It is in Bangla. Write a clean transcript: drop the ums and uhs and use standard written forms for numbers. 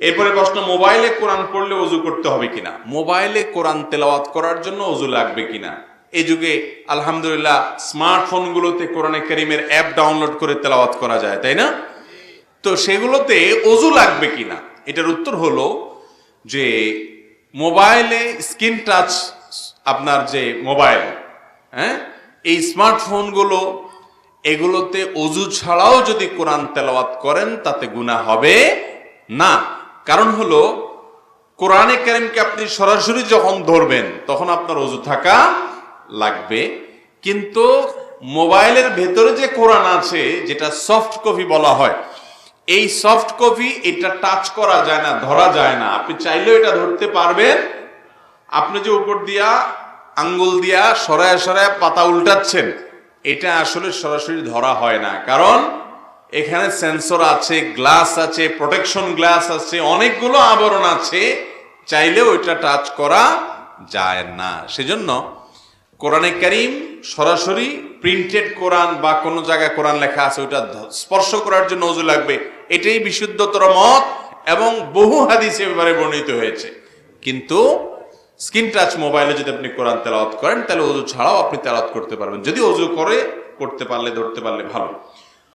এরপরে প্রশ্ন, মোবাইলে কোরআন পড়লে ওযু করতে হবে কিনা? মোবাইলে কোরআন তেলাওয়াত করার জন্য ওযু লাগবে কিনা? এই যুগে আলহামদুলিল্লাহ স্মার্টফোনগুলোতে কোরআনে কারীমের অ্যাপ ডাউনলোড করে তেলাওয়াত করা যায়, তাই না? তো সেগুলোতে ওযু লাগবে কিনা, এটার উত্তর হলো যে মোবাইলে স্ক্রিন টাচ, আপনার যে মোবাইল, হ্যাঁ, এই স্মার্টফোনগুলো, এগুলোতে ওযু ছাড়াও যদি কোরআন তেলাওয়াত করেন তাতে গুনাহ হবে না। কারণ হলো কোরআনে কারীমকে আপনি সরাসরি যখন ধরবেন তখন আপনার ওযু থাকা লাগবে, কিন্তু মোবাইলের ভেতরে যে কোরআন আছে, যেটা সফট কপি বলা হয়, এই সফট কপি, এটা টাচ করা যায় না, ধরা যায় না। আপনি চাইলেও এটা ধরতে পারবেন। আপনি যে উপর দিয়া আঙ্গুল দিয়া সরায় সরায় পাতা উল্টাচ্ছেন, এটা আসলে সরাসরি ধরা হয় না, কারণ এখানে সেন্সর আছে, গ্লাস আছে, প্রোটেকশন গ্লাস আছে, অনেকগুলো আবরণ আছে, চাইলেও এটা টাচ করা যায় না। সেজন্য কোরআনে কারীম সরাসরি প্রিন্টেড কোরআন বা কোনো জায়গায় কোরআন লেখা আছে, ওটা স্পর্শ করার জন্য ওযু লাগবে, এটাই বিশুদ্ধতর মত এবং বহু হাদিসে ব্যাপারে বর্ণিত হয়েছে। কিন্তু স্ক্রিন টাচ মোবাইলে যদি আপনি কোরআন তেলাওয়াত করেন, তাহলে ওযু ছাড়াও আপনি তেলাওয়াত করতে পারবেন, যদি ওযু করে করতে পারলে, ধরতে পারলে ভালো।